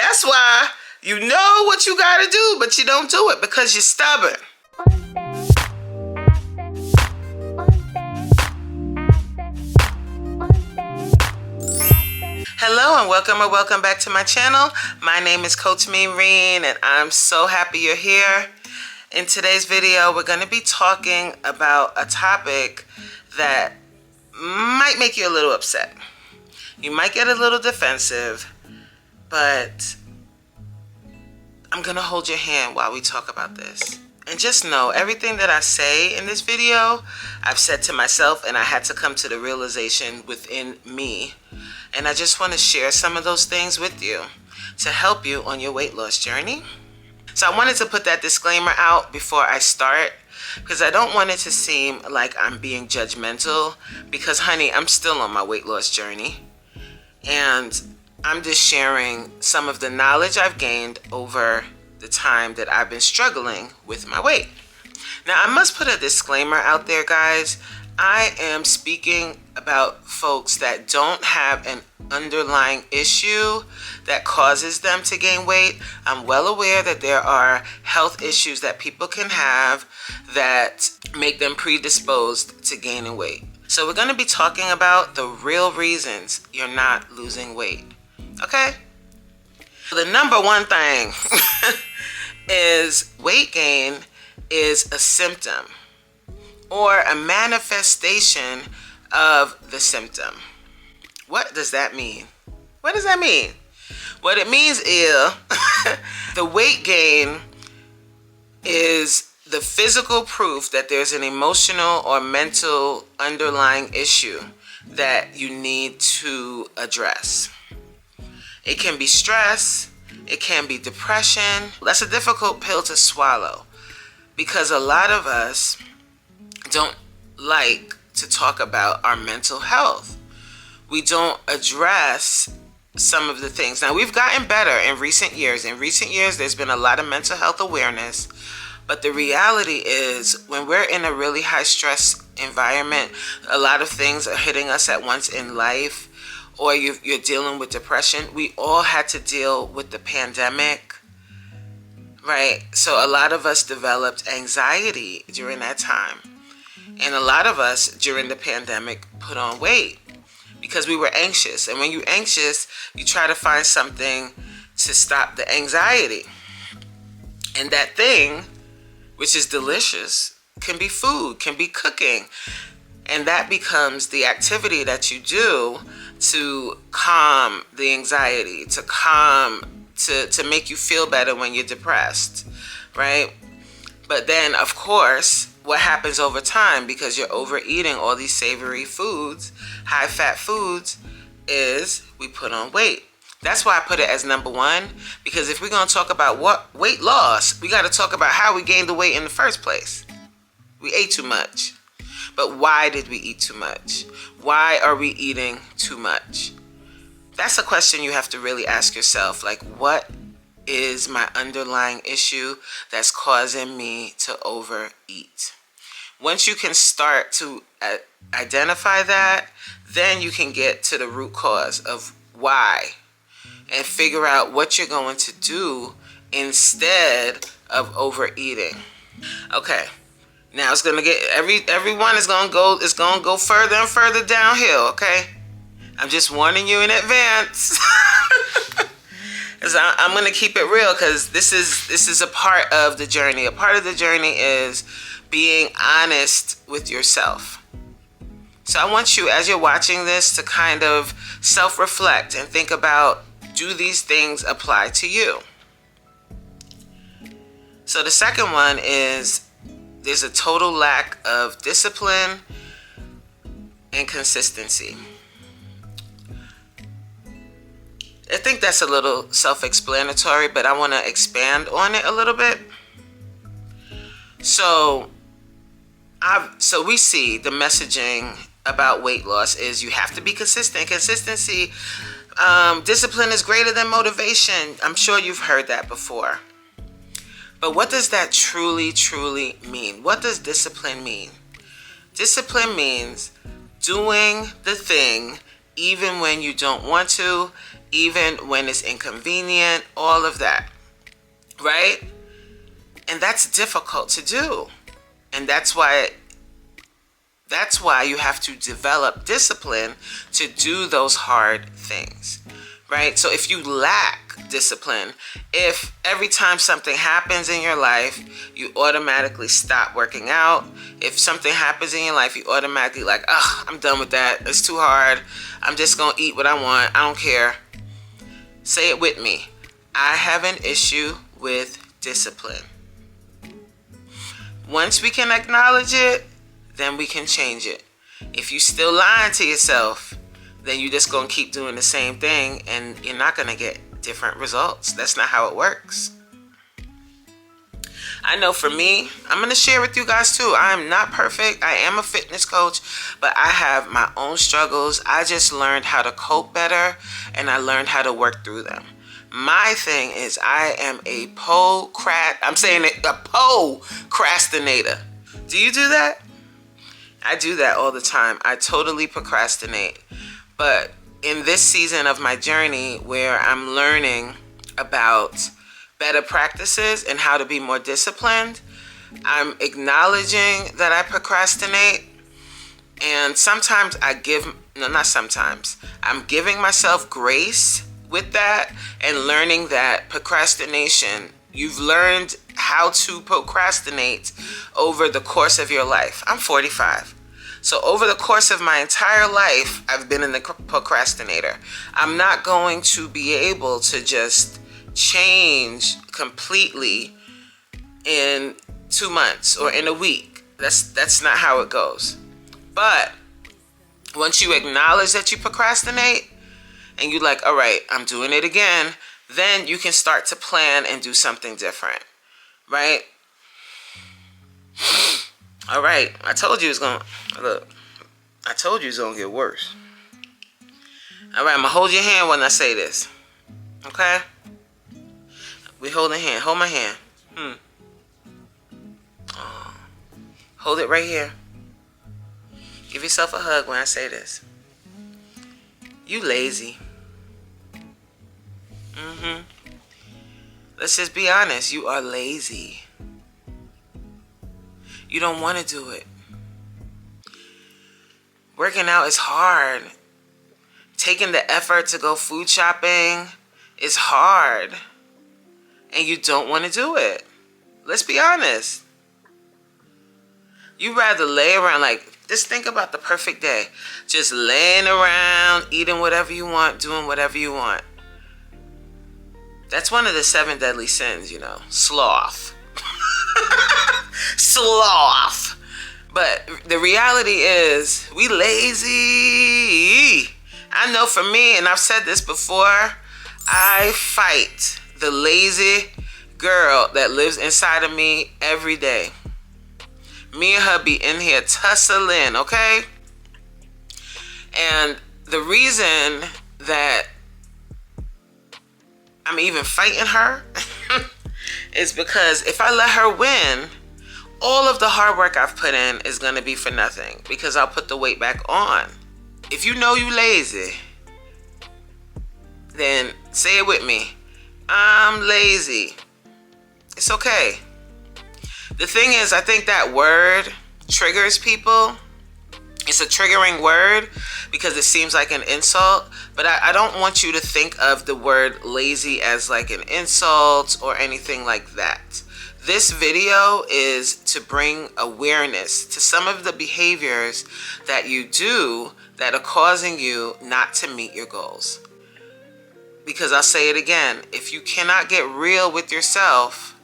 That's why you know what you gotta do, but you don't do it because you're stubborn. Hello and welcome back to my channel. My name is Coach Reen and I'm so happy you're here. In today's video, we're going to be talking about a topic that might make you a little upset. You might get a little defensive, but I'm going to hold your hand while we talk about this. And just know, everything that I say in this video, I've said to myself, and I had to come to the realization within me. And I just want to share some of those things with you to help you on your weight loss journey. So I wanted to put that disclaimer out before I start, because I don't want it to seem like I'm being judgmental, because honey, I'm still on my weight loss journey. And I'm just sharing some of the knowledge I've gained over the time that I've been struggling with my weight. Now, I must put a disclaimer out there, guys. I am speaking about folks that don't have an underlying issue that causes them to gain weight. I'm well aware that there are health issues that people can have that make them predisposed to gaining weight. So we're going to be talking about the real reasons you're not losing weight. Okay? The number one thing is weight gain is a symptom or a manifestation of the symptom. What does that mean? What does that mean? What it means is the weight gain is the physical proof that there's an emotional or mental underlying issue that you need to address. It can be stress, it can be depression. That's a difficult pill to swallow because a lot of us don't like to talk about our mental health. We don't address some of the things. Now, we've gotten better in recent years. In recent years, there's been a lot of mental health awareness. But the reality is, when we're in a really high stress environment, a lot of things are hitting us at once in life, or you're dealing with depression. We all had to deal with the pandemic, right? So a lot of us developed anxiety during that time. And a lot of us during the pandemic put on weight because we were anxious. And when you're anxious, you try to find something to stop the anxiety. And that thing, which is delicious, can be food, can be cooking. And that becomes the activity that you do to calm the anxiety, to make you feel better when you're depressed, right? But then, of course, what happens over time, because you're overeating all these savory foods, high-fat foods, is we put on weight. That's why I put it as number one, because if we're going to talk about what weight loss, we got to talk about how we gained the weight in the first place. We ate too much. But why did we eat too much? Why are we eating too much? That's a question you have to really ask yourself. Like, what is my underlying issue that's causing me to overeat? Once you can start to identify that, then you can get to the root cause of why and figure out what you're going to do instead of overeating. Okay. Now it's gonna get everyone is gonna go further and further downhill, okay? I'm just warning you in advance. I'm gonna keep it real, because this is a part of the journey. A part of the journey is being honest with yourself. So I want you, as you're watching this, to kind of self-reflect and think about, do these things apply to you? So the second one is, there's a total lack of discipline and consistency. I think that's a little self-explanatory, but I want to expand on it a little bit. So we see the messaging about weight loss is you have to be consistent. Consistency, discipline is greater than motivation. I'm sure you've heard that before. But what does that truly, truly mean? What does discipline mean? Discipline means doing the thing even when you don't want to, even when it's inconvenient, all of that, right? And that's difficult to do. And that's why you have to develop discipline to do those hard things, right? So if you lack discipline, if every time something happens in your life, you automatically stop working out, if something happens in your life, you automatically like, oh, I'm done with that. It's too hard. I'm just going to eat what I want. I don't care. Say it with me. I have an issue with discipline. Once we can acknowledge it, then we can change it. If you still lying to yourself, then you're just going to keep doing the same thing and you're not going to get different results. That's not how it works. I know for me, I'm going to share with you guys too. I am not perfect. I am a fitness coach, but I have my own struggles. I just learned how to cope better and I learned how to work through them. My thing is I am a procrastinator. Do you do that? I do that all the time. I totally procrastinate. But in this season of my journey where I'm learning about better practices and how to be more disciplined, I'm acknowledging that I procrastinate. And sometimes I'm giving myself grace with that and learning that procrastination, you've learned how to procrastinate over the course of your life. I'm 45. So over the course of my entire life, I've been in the procrastinator. I'm not going to be able to just change completely in 2 months or in a week. That's not how it goes. But once you acknowledge that you procrastinate and you're like, all right, I'm doing it again, then you can start to plan and do something different, right? All right, I told you it was going to get worse. All right, I'm going to hold your hand when I say this, okay? We hold a hand. Hold my hand. Oh. Hold it right here. Give yourself a hug when I say this. You lazy. Let's just be honest. You are lazy. You don't want to do it. Working out is hard. Taking the effort to go food shopping is hard. And you don't want to do it. Let's be honest. You'd rather lay around, just think about the perfect day. Just laying around, eating whatever you want, doing whatever you want. That's one of the 7 deadly sins, sloth. Sloth. But the reality is, we lazy. I know for me, and I've said this before, I fight the lazy girl that lives inside of me every day. Me and her be in here tussling, okay? And the reason that I'm even fighting her is because if I let her win, all of the hard work I've put in is going to be for nothing because I'll put the weight back on. If you know you lazy, then say it with me. I'm lazy. It's okay. The thing is, I think that word triggers people. It's a triggering word because it seems like an insult, but I don't want you to think of the word lazy as like an insult or anything like that. This video is to bring awareness to some of the behaviors that you do that are causing you not to meet your goals. Because I'll say it again, if you cannot get real with yourself,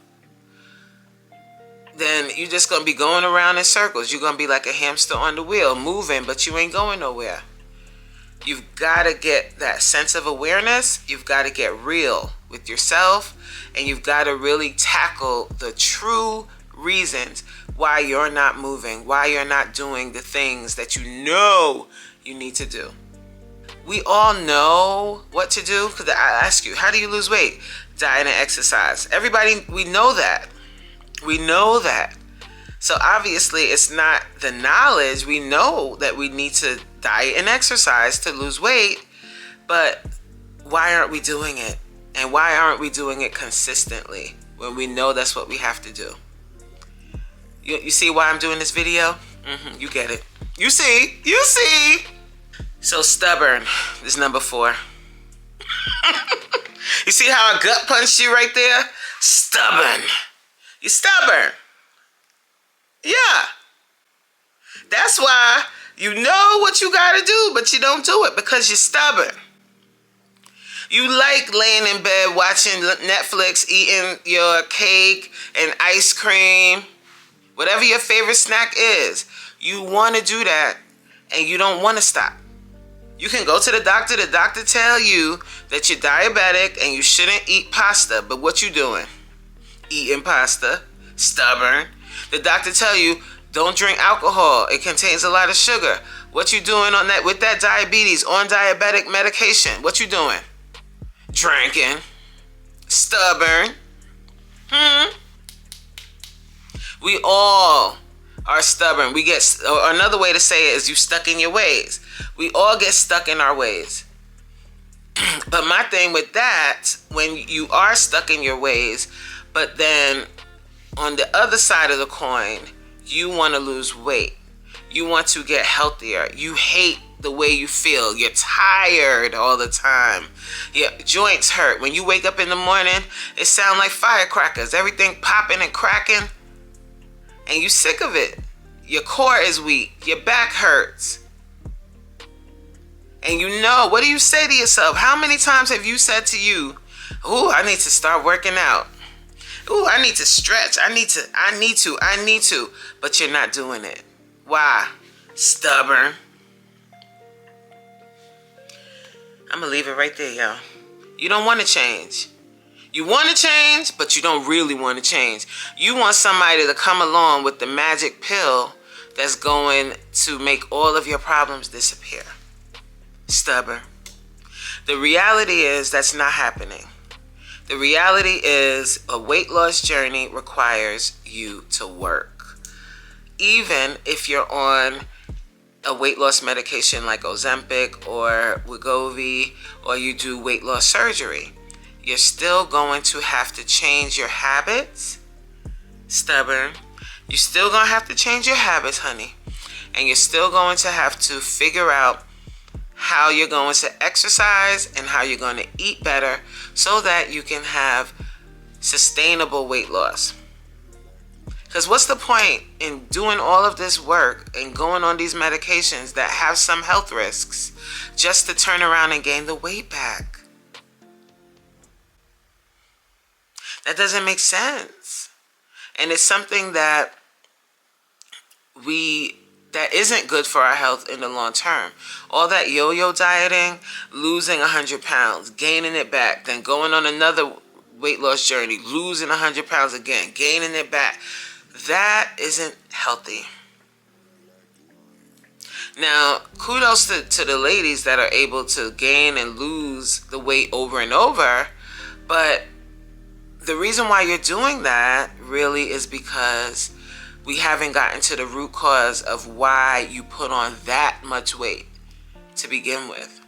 then you're just going to be going around in circles. You're going to be like a hamster on the wheel, moving, but you ain't going nowhere. You've got to get that sense of awareness. You've got to get real with yourself, and you've got to really tackle the true reasons why you're not moving, why you're not doing the things that you know you need to do. We all know what to do, because I ask you, how do you lose weight? Diet and exercise. Everybody, we know that. We know that. So obviously it's not the knowledge. We know that we need to diet and exercise to lose weight, but why aren't we doing it? And why aren't we doing it consistently when we know that's what we have to do? You see why I'm doing this video? You get it. You see. So stubborn is number 4. You see how I gut punched you right there? Stubborn. You're stubborn. Yeah. That's why you know what you gotta do, but you don't do it because you're stubborn. You like laying in bed watching Netflix, eating your cake and ice cream, whatever your favorite snack is. You want to do that and you don't want to stop. You can go to the doctor tell you that you're diabetic and you shouldn't eat pasta, but what you doing? Eating pasta, stubborn. The doctor tell you don't drink alcohol, it contains a lot of sugar. What you doing on that with that diabetes, on diabetic medication? What you doing? Drinking. Stubborn. We all are stubborn. We get, or another way to say it is you stuck in your ways. We all get stuck in our ways. But my thing with that, when you are stuck in your ways, but then on the other side of the coin, you want to lose weight. You want to get healthier. You hate the way you feel. You're tired all the time. Your joints hurt. When you wake up in the morning, it sounds like firecrackers. Everything popping and cracking. And you sick of it. Your core is weak. Your back hurts. And you know, what do you say to yourself? How many times have you said to you, ooh, I need to start working out. Ooh, I need to stretch. I need to. But you're not doing it. Why? Stubborn. I'm going to leave it right there, y'all. You don't want to change. You want to change, but you don't really want to change. You want somebody to come along with the magic pill that's going to make all of your problems disappear. Stubborn. The reality is that's not happening. The reality is a weight loss journey requires you to work. Even if you're on a weight loss medication like Ozempic or Wegovy, or you do weight loss surgery, you're still going to have to change your habits. Stubborn. You're still going to have to change your habits, honey. And you're still going to have to figure out how you're going to exercise and how you're going to eat better so that you can have sustainable weight loss. Because what's the point in doing all of this work and going on these medications that have some health risks just to turn around and gain the weight back? That doesn't make sense. And it's something that isn't good for our health in the long term. All that yo-yo dieting, losing 100 pounds, gaining it back, then going on another weight loss journey, losing 100 pounds again, gaining it back. That isn't healthy. Now, kudos to the ladies that are able to gain and lose the weight over and over, but the reason why you're doing that really is because we haven't gotten to the root cause of why you put on that much weight to begin with.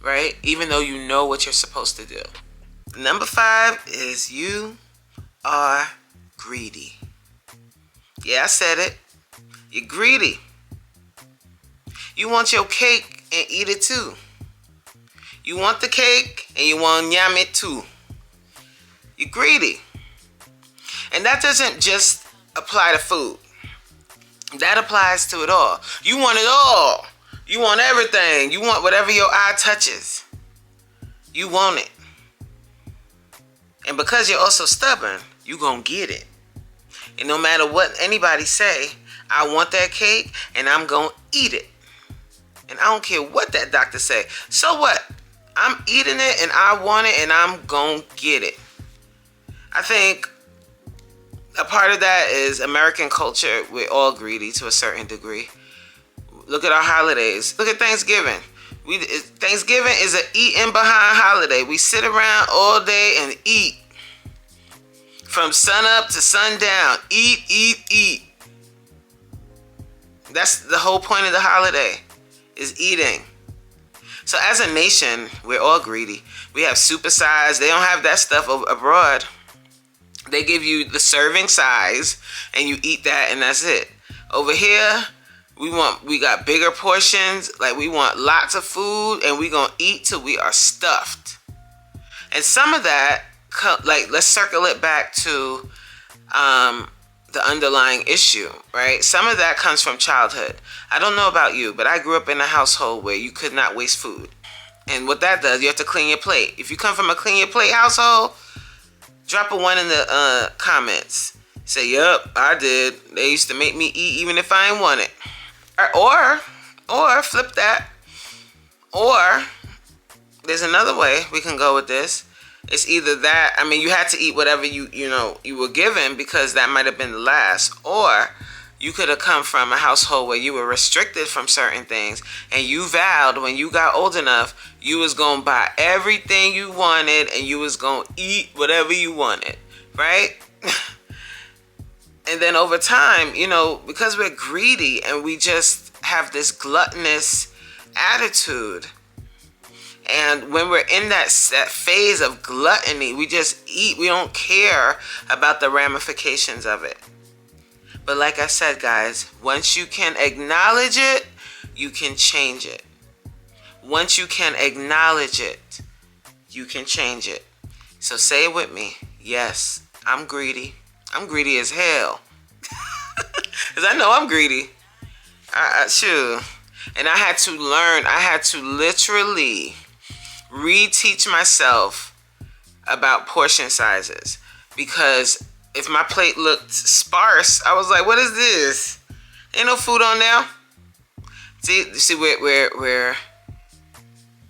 Right? Even though you know what you're supposed to do. Number 5 is you are greedy. Yeah, I said it. You're greedy. You want your cake and eat it too. You want the cake and you want to yum it too. You're greedy. And that doesn't just apply to food. That applies to it all. You want it all. You want everything. You want whatever your eye touches. You want it. And because you're also stubborn, you're going to get it. And no matter what anybody say, I want that cake and I'm going to eat it. And I don't care what that doctor say. So what? I'm eating it and I want it and I'm going to get it. I think a part of that is American culture. We're all greedy to a certain degree. Look at our holidays. Look at Thanksgiving. Thanksgiving is an eating behind holiday. We sit around all day and eat. From sun up to sundown. Eat, eat, eat. That's the whole point of the holiday, is eating. So as a nation, we're all greedy. We have supersize. They don't have that stuff abroad. They give you the serving size and you eat that and that's it. Over here, we got bigger portions. Like, we want lots of food and we gonna eat till we are stuffed. And some of that, like, let's circle it back to the underlying issue, right? Some of that comes from childhood. I don't know about you, but I grew up in a household where you could not waste food. And what that does, you have to clean your plate. If you come from a clean your plate household, drop a 1 in the comments. Say, yup, I did. They used to make me eat even if I didn't want it. Or flip that. Or there's another way we can go with this. It's either that, I mean, you had to eat whatever you were given because that might have been the last. Or you could have come from a household where you were restricted from certain things and you vowed when you got old enough, you was going to buy everything you wanted and you was going to eat whatever you wanted, right? And then over time, because we're greedy and we just have this gluttonous attitude, and when we're in that phase of gluttony, we just eat. We don't care about the ramifications of it. But like I said, guys, once you can acknowledge it, you can change it. Once you can acknowledge it, you can change it. So say it with me. Yes, I'm greedy. I'm greedy as hell. Because I know I'm greedy. Sure. And I had to learn. I had to literally reteach myself about portion sizes, because if my plate looked sparse, I was like, what is this? Ain't no food on there. See,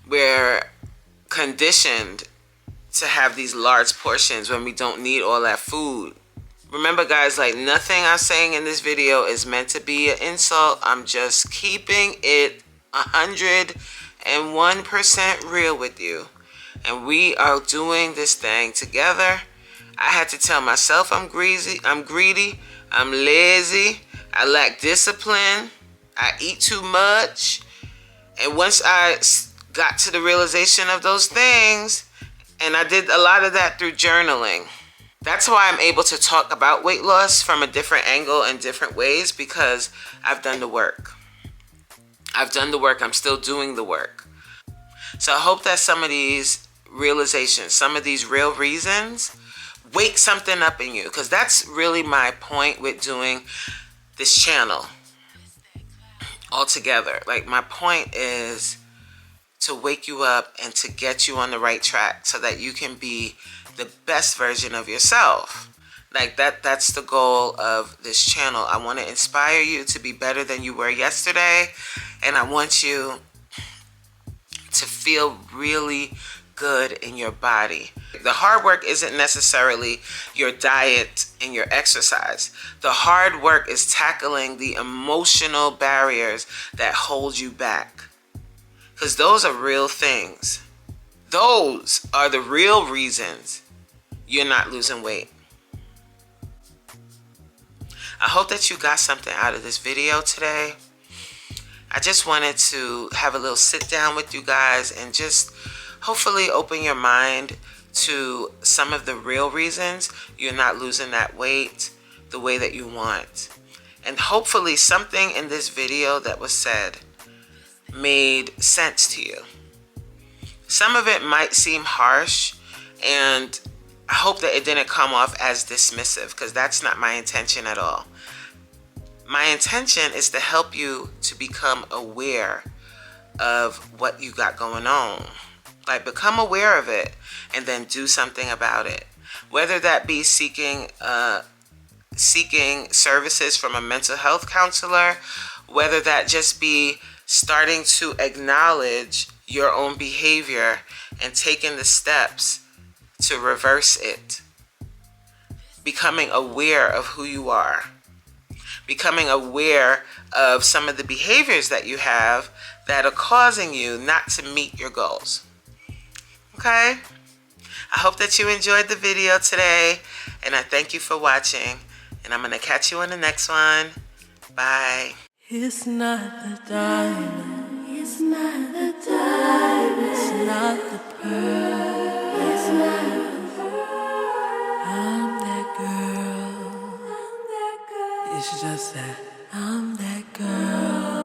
we're conditioned to have these large portions when we don't need all that food. Remember, guys, like, nothing I'm saying in this video is meant to be an insult. I'm just keeping it 101% real with you. And we are doing this thing together. I had to tell myself I'm greedy, I'm lazy, I lack discipline, I eat too much. And once I got to the realization of those things, and I did a lot of that through journaling. That's why I'm able to talk about weight loss from a different angle and different ways, because I've done the work. I'm still doing the work. So I hope that some of these realizations, some of these real reasons, wake something up in you, because that's really my point with doing this channel altogether. Like, my point is to wake you up and to get you on the right track so that you can be the best version of yourself. Like, that's the goal of this channel. I want to inspire you to be better than you were yesterday, and I want you to feel really good in your body. The hard work isn't necessarily your diet and your exercise. The hard work is tackling the emotional barriers that hold you back, because those are real things. Those are the real reasons you're not losing weight. I hope that you got something out of this video today. I just wanted to have a little sit down with you guys and just hopefully open your mind to some of the real reasons you're not losing that weight the way that you want. And hopefully something in this video that was said made sense to you. Some of it might seem harsh, and I hope that it didn't come off as dismissive, because that's not my intention at all. My intention is to help you to become aware of what you got going on. Like, become aware of it and then do something about it. Whether that be seeking services from a mental health counselor, whether that just be starting to acknowledge your own behavior and taking the steps to reverse it. Becoming aware of who you are. Becoming aware of some of the behaviors that you have that are causing you not to meet your goals. Okay? I hope that you enjoyed the video today, and I thank you for watching, and I'm going to catch you on the next one. Bye. It's not the diamond, it's not the It's not the pearl. It's not the pearl. I'm that girl. It's just that I'm that girl.